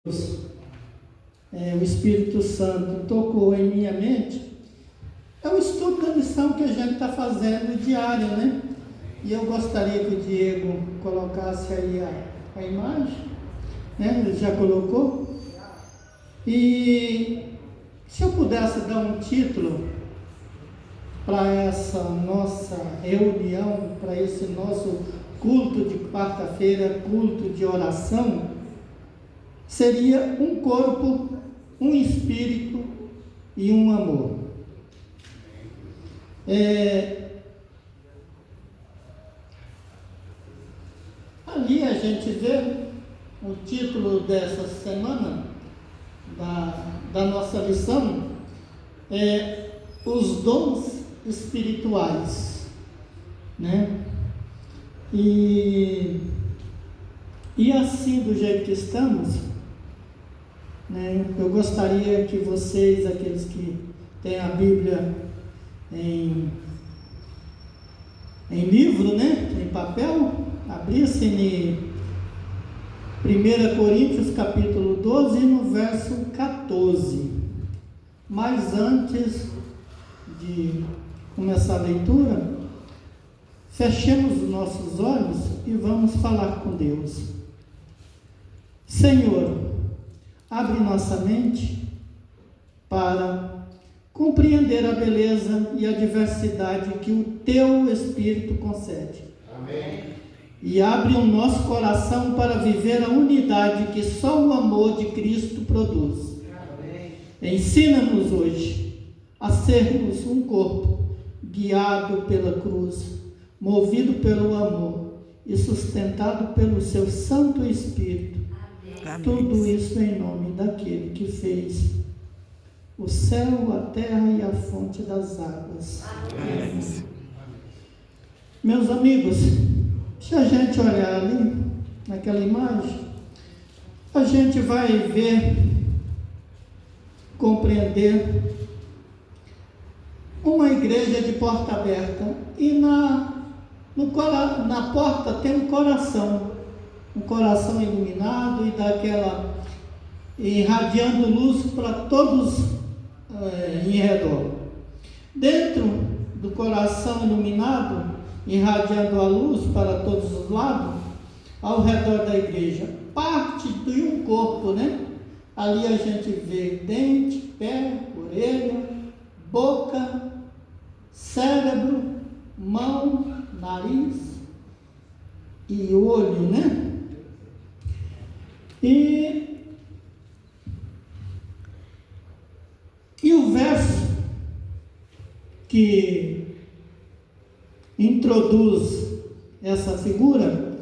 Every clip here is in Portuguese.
o Espírito Santo tocou em minha mente, é o estudo da lição que a gente está fazendo diário, né? E eu gostaria que o Diego colocasse aí a imagem, né? Ele já colocou. E se eu pudesse dar um título para essa nossa reunião, para esse nosso culto de quarta-feira, culto de oração, seria um corpo, um espírito e um amor. Ali a gente vê o título dessa semana, da nossa lição, os dons espirituais, né? E assim, do jeito que estamos, né, eu gostaria que vocês, aqueles que têm a Bíblia em livro, né, em papel, abrissem em 1 Coríntios capítulo 12, no verso 14. Mas antes de começar a leitura, fechemos os nossos olhos e vamos falar com Deus. Senhor, abre nossa mente para compreender a beleza e a diversidade que o Teu Espírito concede. Amém. E abre o nosso coração para viver a unidade que só o amor de Cristo produz. Amém. Ensina-nos hoje a sermos um corpo guiado pela cruz, movido pelo amor e sustentado pelo Seu Santo Espírito. Amém. Tudo isso em nome daquele que fez o céu, a terra e a fonte das águas. Amém. Meus amigos, se a gente olhar ali, naquela imagem, a gente vai ver, compreender uma igreja de porta aberta e na porta tem um coração iluminado e irradiando luz para todos em redor. Dentro do coração iluminado, irradiando a luz para todos os lados, ao redor da igreja, parte de um corpo, né? Ali a gente vê dente, pé, orelha, boca, cérebro, mão, nariz e olho, né? E o verso que introduz essa figura,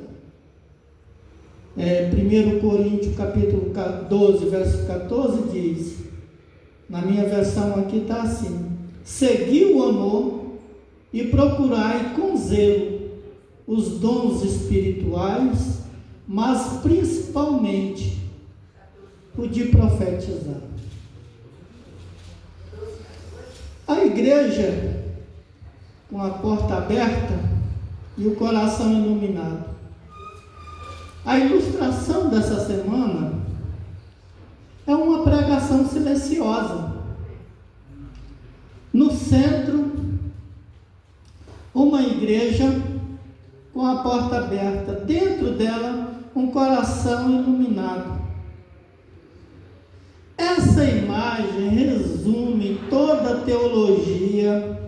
1 Coríntios capítulo 12, verso 14, diz, na minha versão aqui está assim: segui o amor e procurai com zelo os dons espirituais, mas principalmente o de profetizar. A igreja com a porta aberta e o coração iluminado. A ilustração dessa semana é uma pregação silenciosa. No centro, uma igreja com a porta aberta, dentro dela um coração iluminado. Essa imagem resume toda a teologia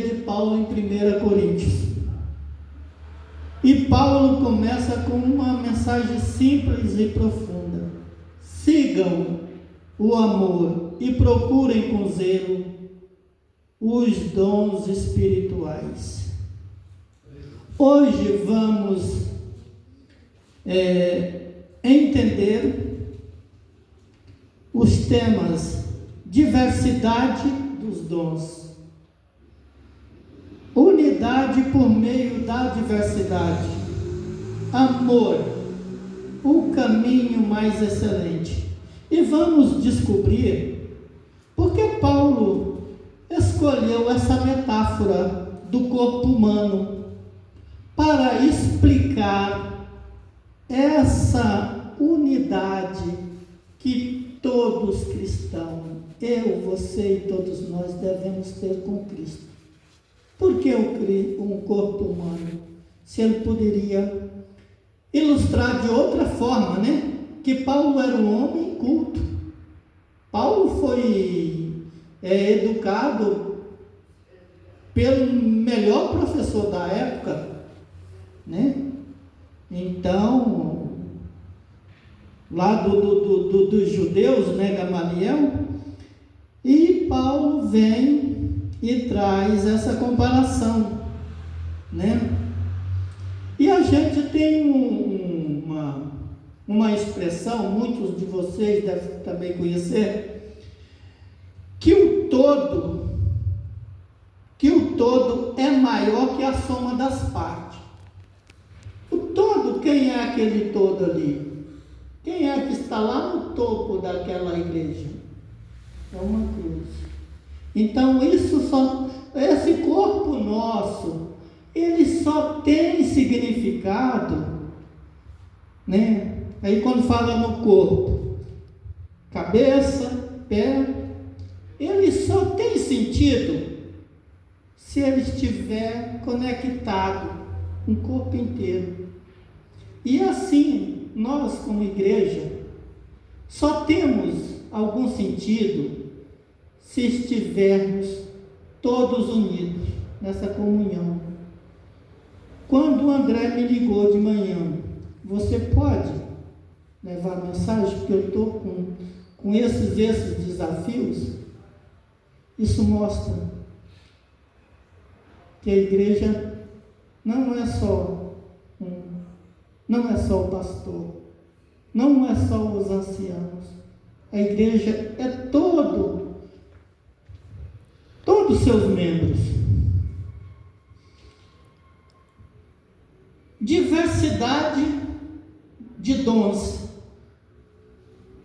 de Paulo em 1 Coríntios. E Paulo começa com uma mensagem simples e profunda: sigam o amor e procurem com zelo os dons espirituais. Hoje vamos entender os temas diversidade dos dons, unidade por meio da diversidade, amor, o caminho mais excelente. E vamos descobrir por que Paulo escolheu essa metáfora do corpo humano para explicar essa unidade que todos cristãos, eu, você e todos nós devemos ter com Cristo. Por que um corpo humano? Se ele poderia ilustrar de outra forma, né? Que Paulo era um homem culto. Paulo foi educado pelo melhor professor da época, né? Então, lá dos judeus, né, Gamaliel, e Paulo vem e traz essa comparação, né? E a gente tem uma expressão, muitos de vocês devem também conhecer, que o todo é maior que a soma das partes. O todo, quem é aquele todo ali? Quem é que está lá no topo daquela igreja? É uma cruz. Então esse corpo nosso, ele só tem significado, né? Aí quando fala no corpo, cabeça, pé, ele só tem sentido se ele estiver conectado, um corpo inteiro. E assim, nós como igreja, só temos algum sentido se estivermos todos unidos nessa comunhão. Quando o André me ligou de manhã, você pode levar mensagem, porque eu estou com esses desafios? Isso mostra que a igreja não é só o pastor, não é só os anciãos. A igreja é todos os seus membros. Diversidade de dons,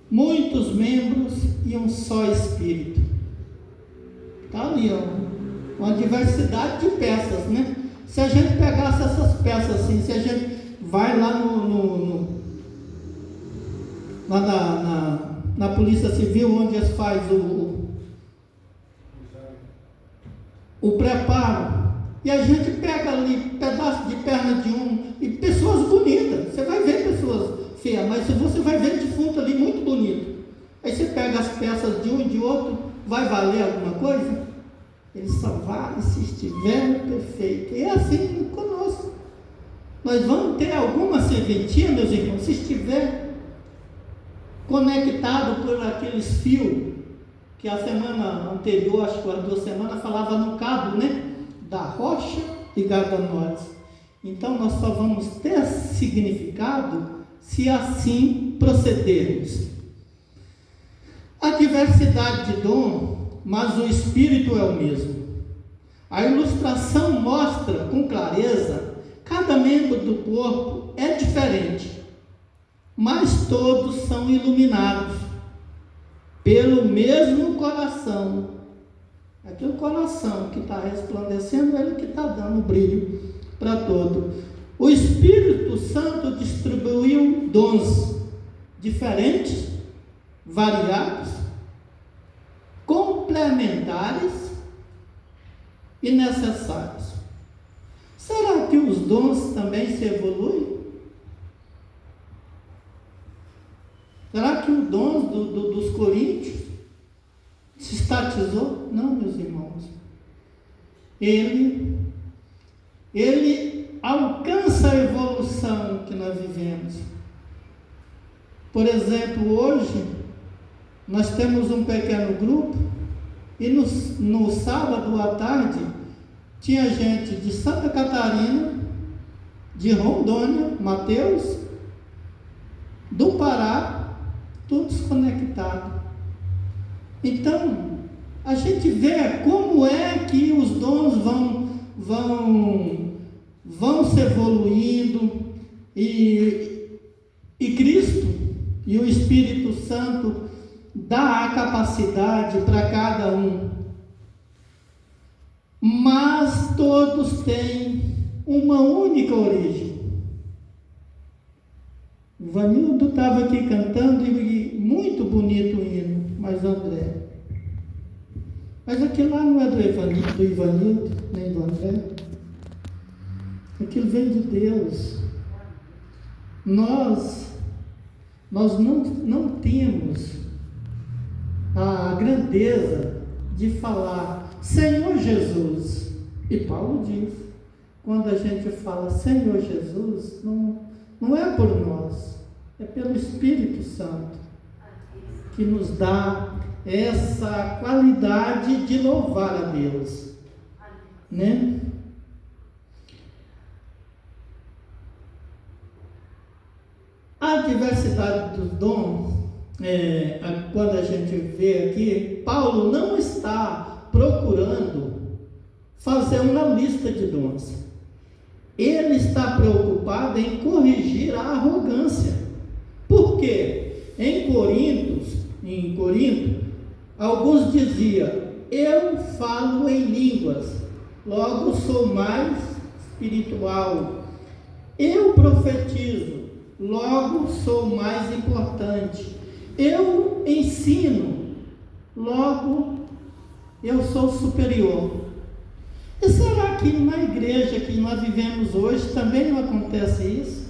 muitos membros e um só Espírito. Está ali, uma diversidade de peças, né? Se a gente pegasse essas peças assim, se a gente vai lá na Polícia Civil, onde eles fazem o preparo, e a gente pega ali pedaço de perna de um, e pessoas bonitas, você vai ver pessoas feias, mas você vai ver defunto ali muito bonito. Aí você pega as peças de um e de outro, vai valer alguma coisa? Ele só vale se estiver perfeito. E é assim conosco. Nós vamos ter alguma serventia, meus irmãos, se estiver conectado por aqueles fios que a semana anterior, acho que as 2 semanas, falava no cabo, né? Da rocha ligada a nós. Então nós só vamos ter significado se assim procedermos. A diversidade de dom, mas o Espírito é o mesmo. A ilustração mostra com clareza, cada membro do corpo é diferente, mas todos são iluminados pelo mesmo coração. Aquele coração que está resplandecendo, ele que está dando brilho para todo. O Espírito Santo distribuiu dons diferentes, variados, complementares e necessários. Será que os dons também se evoluem? Será que o dom dos coríntios se estatizou? Não, meus irmãos. Ele alcança a evolução que nós vivemos. Por exemplo, hoje nós temos um pequeno grupo e no sábado à tarde tinha gente de Santa Catarina, de Rondônia, Mateus, do Pará, todos conectados. Então, a gente vê como é que os dons vão se evoluindo e Cristo e o Espírito Santo dá a capacidade para cada um. Mas todos têm uma única origem. O Ivanildo estava aqui cantando e muito bonito o hino, mas André. Mas aquilo lá não é do Ivanildo, nem do André. Aquilo vem de Deus. Nós não temos a grandeza de falar Senhor Jesus. E Paulo diz, quando a gente fala Senhor Jesus, não é por nós, é pelo Espírito Santo que nos dá essa qualidade de louvar a Deus, né? A diversidade dos dons, quando a gente vê aqui, Paulo não está procurando fazer uma lista de dons. Ele está preocupado em corrigir a arrogância. Por quê? Em Corinto, alguns diziam, eu falo em línguas, logo sou mais espiritual. Eu profetizo, logo sou mais importante. Eu ensino, logo eu sou superior. E será que na igreja que nós vivemos hoje também não acontece isso?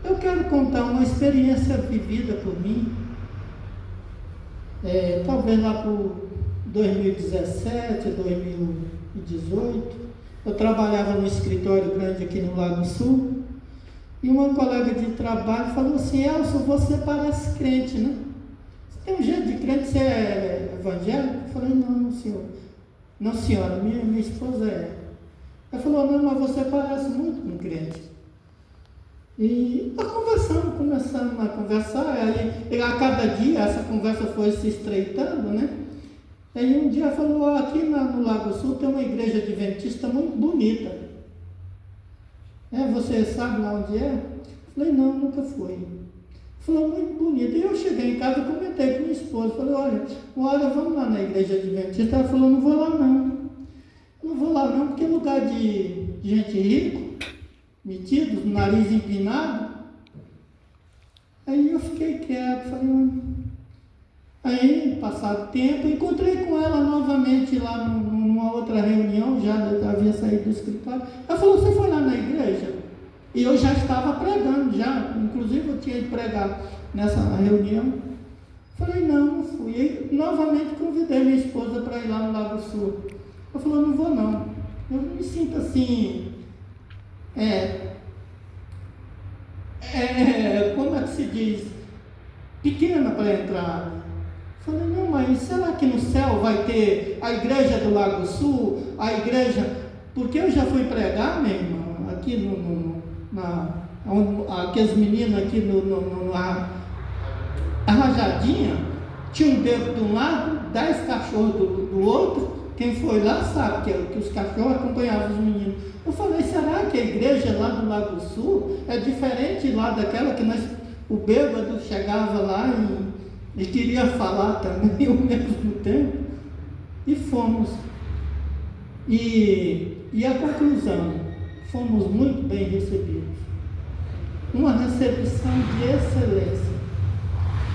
Eu quero contar uma experiência vivida por mim. Talvez lá por 2017, 2018, eu trabalhava no escritório grande aqui no Lago Sul, e uma colega de trabalho falou assim, Elson, você parece crente, né? Você tem um jeito de crente, você é evangélico? Eu falei, não, senhor. Não, senhora, minha esposa é. Ela falou, não, mas você parece muito com crente. E nós começamos a conversar, aí a cada dia essa conversa foi se estreitando, né? Aí um dia falou, aqui no Lago Sul tem uma igreja adventista muito bonita. Você sabe lá onde é? Eu falei, não, nunca fui. Falou, muito bonito. E eu cheguei em casa e comentei com minha esposa. Falei, olha, uma hora vamos lá na igreja adventista. Ela falou, não vou lá não. Não vou lá não, porque é lugar de gente rico, metidos, nariz empinado. Aí eu fiquei quieto, falei, aí, passado tempo, encontrei com ela novamente lá numa outra reunião, já havia saído do escritório. Ela falou, você foi lá na igreja? E eu já estava pregando, inclusive eu tinha ido pregar nessa reunião. Falei, não fui. E novamente convidei minha esposa para ir lá no Lago Sul. Ela falou, não vou não. Eu me sinto assim, como é que se diz? Pequena para entrar. Falei, não, mas será que no céu vai ter a igreja do Lago Sul, a igreja... Porque eu já fui pregar, minha irmã, aqui aqueles meninos aqui a rajadinha, tinha um dedo de um lado, 10 cachorros do outro. Quem foi lá sabe que os cachorros acompanhavam os meninos. Eu falei, será que a igreja lá do Lago Sul é diferente lá daquela que o bêbado chegava lá e queria falar também ao mesmo tempo? E fomos. E a conclusão, fomos muito bem recebidos. Uma recepção de excelência.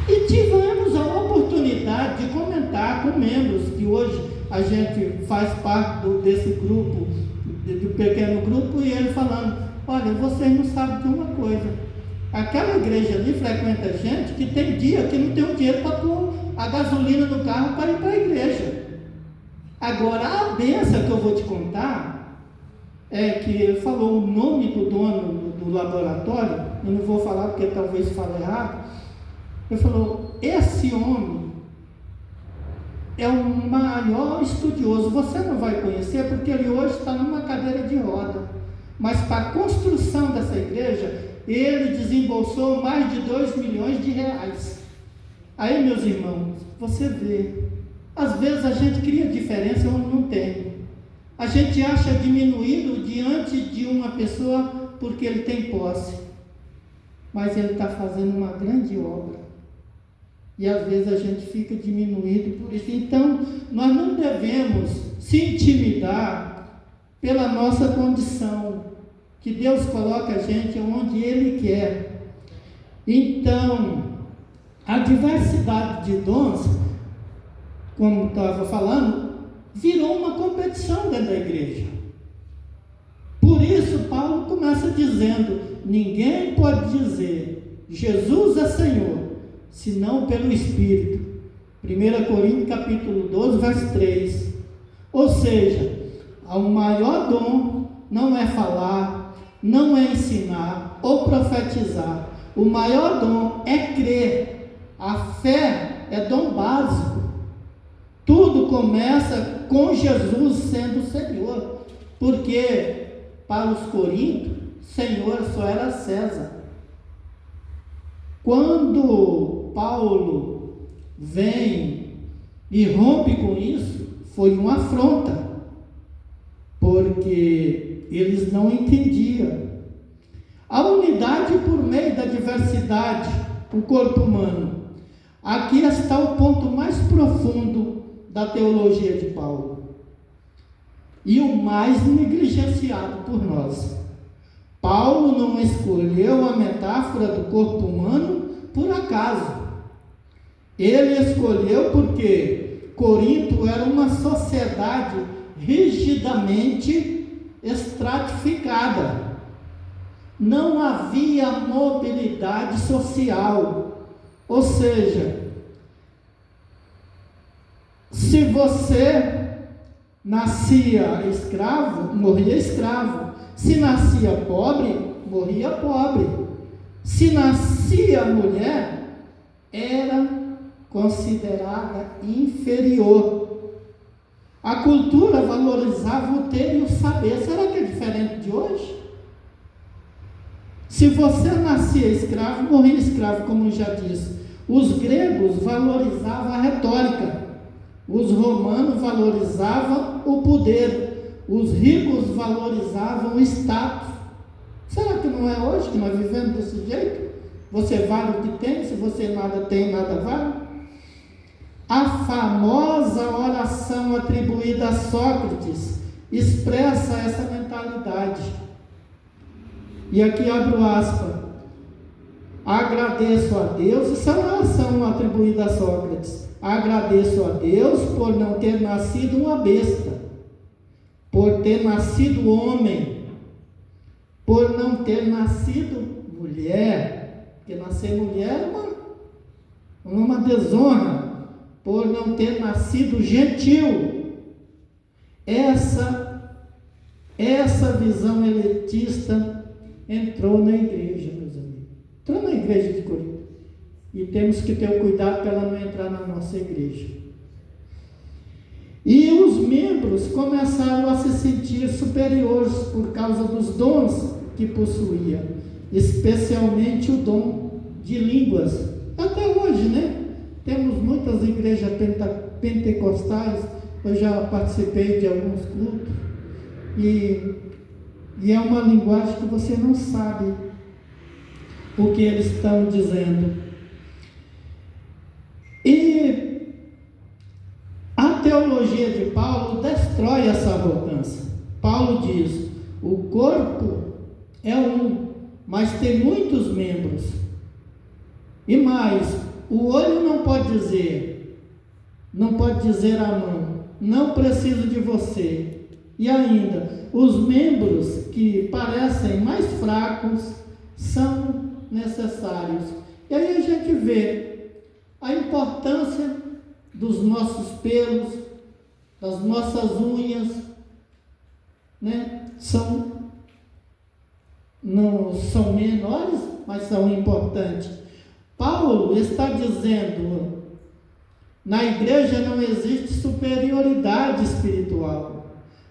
E tivemos a oportunidade de comentar com membros que hoje a gente faz parte desse grupo, do pequeno grupo, e ele falando, olha, vocês não sabem de uma coisa, aquela igreja ali frequenta gente que tem dia que não tem o dinheiro para pôr a gasolina no carro para ir para a igreja. Agora, a benção que eu vou te contar é que ele falou o nome do dono do laboratório, eu não vou falar porque talvez fale errado. Ele falou, esse homem é o maior estudioso, você não vai conhecer porque ele hoje está numa cadeira de roda, mas para a construção dessa igreja, ele desembolsou mais de 2 milhões de reais. Aí, meus irmãos, você vê, às vezes a gente cria diferença onde não tem. A gente acha diminuído diante de uma pessoa porque ele tem posse, mas ele está fazendo uma grande obra. E às vezes a gente fica diminuído por isso. Então, nós não devemos se intimidar pela nossa condição, que Deus coloca a gente onde Ele quer. Então, a diversidade de dons, como estava falando, virou uma competição dentro da igreja. Por isso, Paulo começa dizendo: ninguém pode dizer Jesus é Senhor, senão pelo Espírito. 1 Coríntios capítulo 12, verso 3. Ou seja, o maior dom não é falar, não é ensinar ou profetizar. O maior dom é crer. A fé é dom básico. Tudo começa com Jesus sendo o Senhor, porque para os coríntios, Senhor só era César. Quando Paulo vem e rompe com isso, foi uma afronta, porque eles não entendiam a unidade por meio da diversidade, o corpo humano. Aqui está o ponto mais profundo da teologia de Paulo e o mais negligenciado por nós. Paulo não escolheu a metáfora do corpo humano por acaso. Ele escolheu porque Corinto era uma sociedade rigidamente estratificada. Não havia mobilidade social. Ou seja, se você nascia escravo, morria escravo. Se nascia pobre, morria pobre. Se nascia mulher, era considerada inferior. A cultura valorizava o ter e o saber. Será que é diferente de hoje? Se você nascia escravo, morria escravo, como eu já disse. Os gregos valorizavam a retórica. Os romanos valorizavam o poder. Os ricos valorizavam o status. Será que não é hoje que nós vivemos desse jeito? Você vale o que tem, se você nada tem, nada vale? A famosa oração atribuída a Sócrates expressa essa mentalidade. E aqui abro aspas. Agradeço a Deus, isso é uma oração atribuída a Sócrates. Agradeço a Deus por não ter nascido uma besta, por ter nascido homem, por não ter nascido mulher, porque nascer mulher é uma desonra, por não ter nascido gentil. Essa visão elitista entrou na igreja, meus amigos. Entrou na igreja de Corinto. E temos que ter o cuidado para ela não entrar na nossa igreja. E os membros começaram a se sentir superiores por causa dos dons que possuía, especialmente o dom de línguas. Até hoje, né? Temos muitas igrejas pentecostais, eu já participei de alguns cultos, e é uma linguagem que você não sabe o que eles estão dizendo. E a teologia de Paulo destrói essa arrogância. Paulo diz: o corpo é um, mas tem muitos membros. E mais, o olho não pode dizer à mão, não preciso de você. E ainda, os membros que parecem mais fracos são necessários. E aí a gente vê a importância dos nossos pelos, das nossas unhas, né? Não são menores, mas são importantes. Paulo está dizendo: na igreja não existe superioridade espiritual,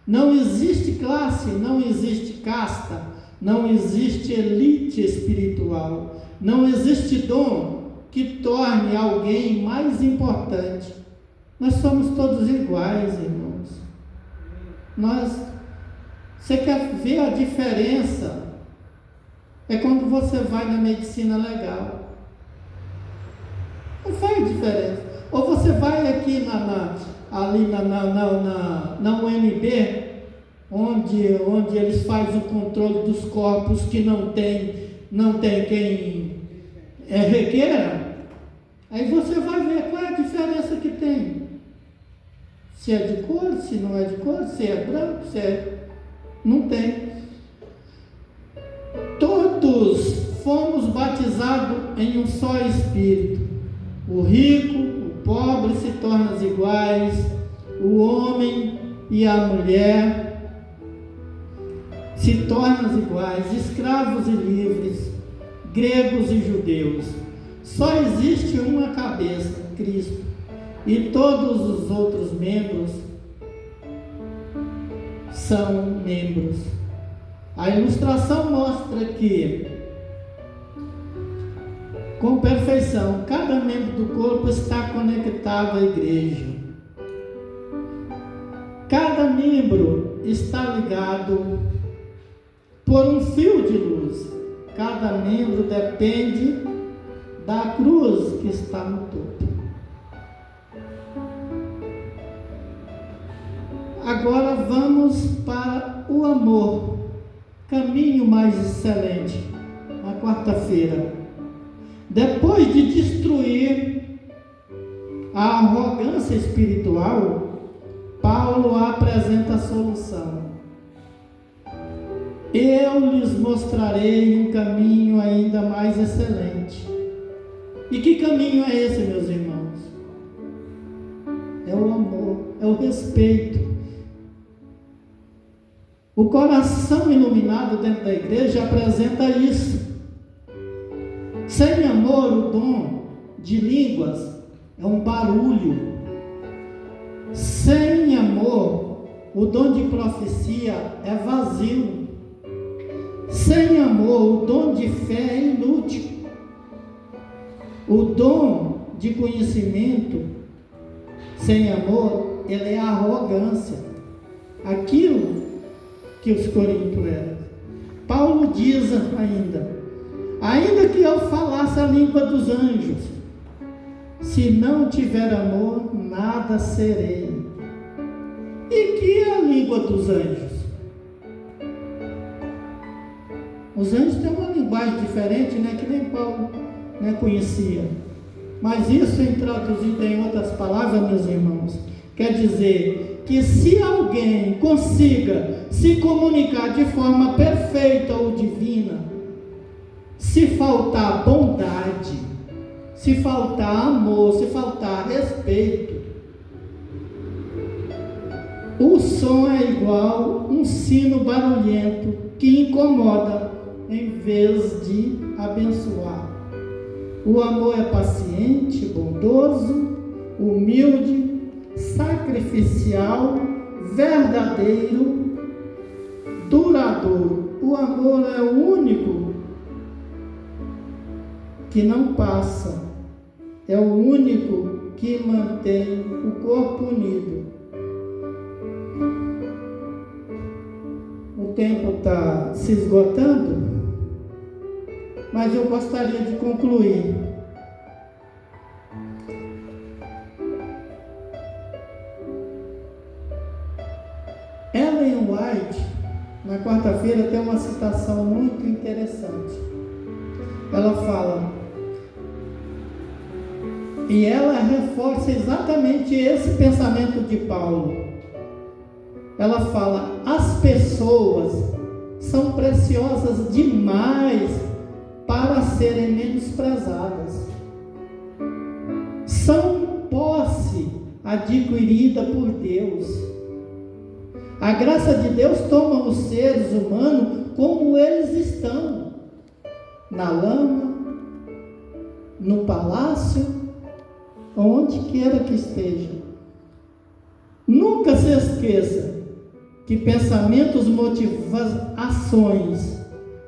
não existe classe, não existe casta, não existe elite espiritual, não existe dom que torne alguém mais importante. Nós somos todos iguais, irmãos. Você quer ver a diferença? É quando você vai na medicina legal. Não faz diferença. Ou você vai aqui ali na UNB, onde eles fazem o controle dos corpos que não tem quem é regueira, aí você vai ver qual é a diferença que tem. Se é de cor, se não é de cor, se é branco, se é... Não tem. Todos fomos batizados em um só Espírito. O rico, o pobre se tornam iguais, o homem e a mulher se tornam iguais, escravos e livres, gregos e judeus. Só existe uma cabeça, Cristo, e todos os outros membros são membros. A ilustração mostra que, com perfeição, cada membro do corpo está conectado à igreja. Cada membro está ligado por um fio de luz. Cada membro depende da cruz que está no topo. Agora vamos para o amor, caminho mais excelente, na quarta-feira. Depois de destruir a arrogância espiritual, Paulo apresenta a solução. Eu lhes mostrarei um caminho ainda mais excelente. E que caminho é esse, meus irmãos? É o amor, é o respeito. O coração iluminado dentro da igreja apresenta isso. Sem amor, o dom de línguas é um barulho. Sem amor, o dom de profecia é vazio. Sem amor, o dom de fé é inútil. O dom de conhecimento, sem amor, ele é arrogância. Aquilo que os coríntios eram. Paulo diz ainda que eu falasse a língua dos anjos, se não tiver amor, nada serei. E que é a língua dos anjos? Os anjos têm uma linguagem diferente, que nem Paulo conhecia. Mas isso, traduzido em outras palavras, meus irmãos, quer dizer que se alguém consiga se comunicar de forma perfeita ou divina, se faltar bondade, se faltar amor, se faltar respeito, o som é igual um sino barulhento que incomoda em vez de abençoar. O amor é paciente, bondoso, humilde, sacrificial, verdadeiro, duradouro. O amor é o único que não passa, é o único que mantém o corpo unido. O tempo está se esgotando, mas eu gostaria de concluir. Ellen White, na quarta-feira, tem uma citação muito interessante. Ela fala, e ela reforça exatamente esse pensamento de Paulo. Ela fala, as pessoas são preciosas demais para serem menosprezadas. São posse adquirida por Deus. A graça de Deus toma os seres humanos como eles estão, na lama, no palácio, onde quer que esteja. Nunca se esqueça que pensamentos motivam ações,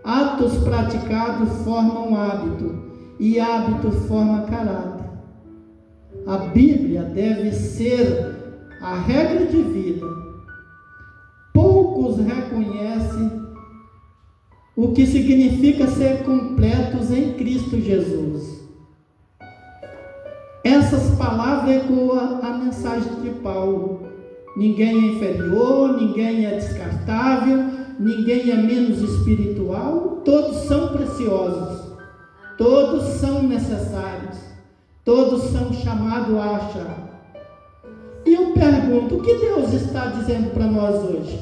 atos praticados formam hábito, e hábito forma caráter. A Bíblia deve ser a regra de vida. Poucos reconhecem o que significa ser completos em Cristo Jesus. Essas palavras ecoam a mensagem de Paulo. Ninguém é inferior, ninguém é descartável, ninguém é menos espiritual, todos são preciosos. Todos são necessários, todos são chamados a achar. E eu pergunto, o que Deus está dizendo para nós hoje?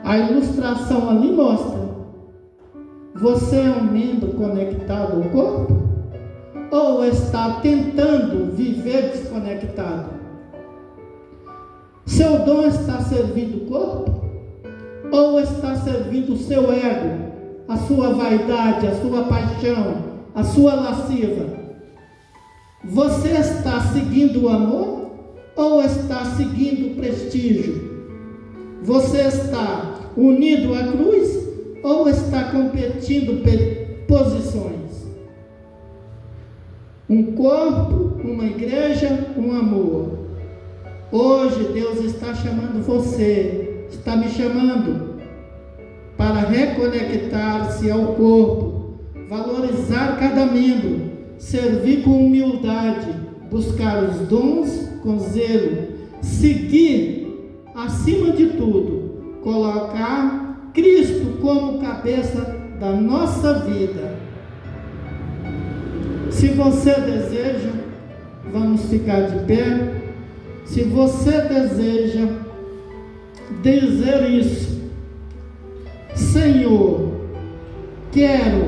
A ilustração ali mostra: você é um membro conectado ao corpo? Ou está tentando viver desconectado? Seu dom está servindo o corpo? Ou está servindo o seu ego, a sua vaidade, a sua paixão, a sua lasciva? Você está seguindo o amor ou está seguindo o prestígio? Você está unido à cruz ou está competindo posições? Um corpo, uma igreja, um amor. Hoje Deus está chamando você, está me chamando para reconectar-se ao corpo, valorizar cada membro, servir com humildade, buscar os dons com zelo, seguir, acima de tudo, colocar Cristo como cabeça da nossa vida. Se você deseja, vamos ficar de pé. Se você deseja dizer isso: Senhor, quero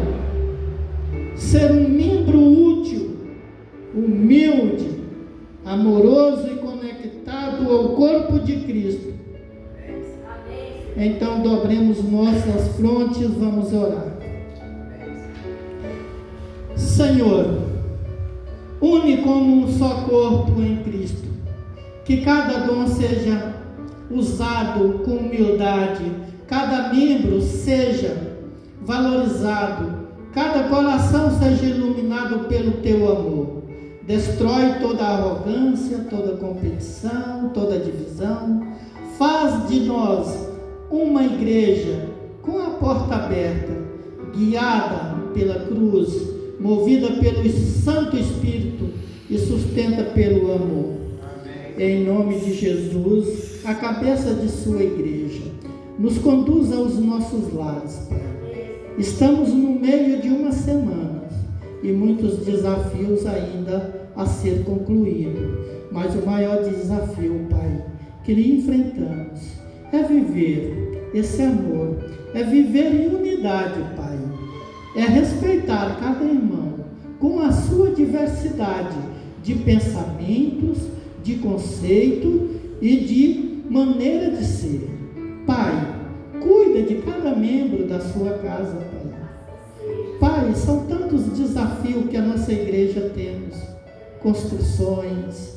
ser um membro útil, humilde, amoroso e conectado ao corpo de Cristo. Então dobremos nossas frontes, vamos orar. Senhor, une como um só corpo em Cristo, que cada dom seja usado com humildade, cada membro seja valorizado, cada coração seja iluminado pelo teu amor. Destrói toda arrogância, toda competição, toda divisão. Faz de nós uma igreja com a porta aberta, guiada pela cruz, movida pelo Santo Espírito e sustenta pelo amor. Amém. Em nome de Jesus, a cabeça de sua igreja, nos conduza aos nossos lares, Pai. Estamos no meio de uma semana e muitos desafios ainda a ser concluídos, mas o maior desafio, Pai, que lhe enfrentamos é viver esse amor, é viver em unidade, Pai, é respeitar cada irmão com a sua diversidade de pensamentos, de conceito e de maneira de ser. Pai, cuida de cada membro da sua casa, Pai. Pai, são tantos desafios que a nossa igreja temos, construções,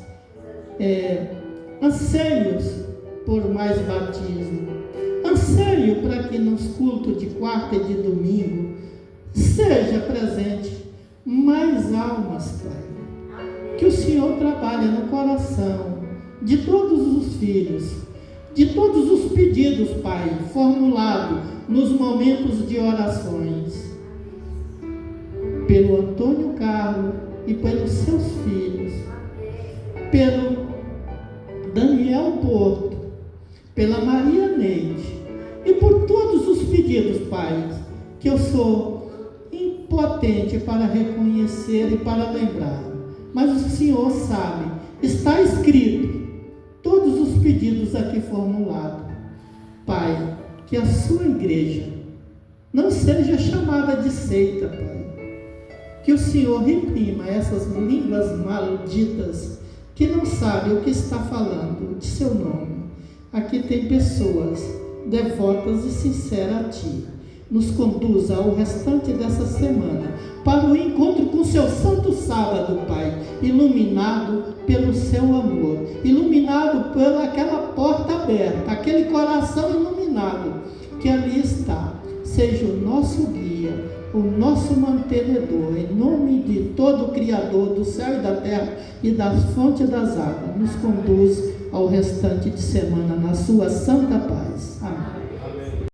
anseios por mais batismo, anseio para que nos cultos de quarta e de domingo seja presente mais almas, Pai. Que o Senhor trabalhe no coração de todos os filhos, de todos os pedidos, Pai, formulados nos momentos de orações, pelo Antônio Carlos e pelos seus filhos, pelo Daniel Porto, pela Maria Neide e por todos os pedidos, Pai, que eu sou impotente para reconhecer e para lembrar, mas o Senhor sabe, está escrito todos os pedidos aqui formulados. Pai, que a sua igreja não seja chamada de seita, Pai. Que o Senhor reprima essas línguas malditas que não sabem o que está falando de seu nome. Aqui tem pessoas devotas e sinceras a Ti. Nos conduza ao restante dessa semana para o encontro com seu santo sábado, Pai, iluminado pelo seu amor, iluminado pela aquela porta aberta, aquele coração iluminado que ali está. Seja o nosso guia, o nosso mantenedor, em nome de todo o Criador do céu e da terra e das fontes das águas. Nos conduz ao restante de semana na sua santa paz. Amém.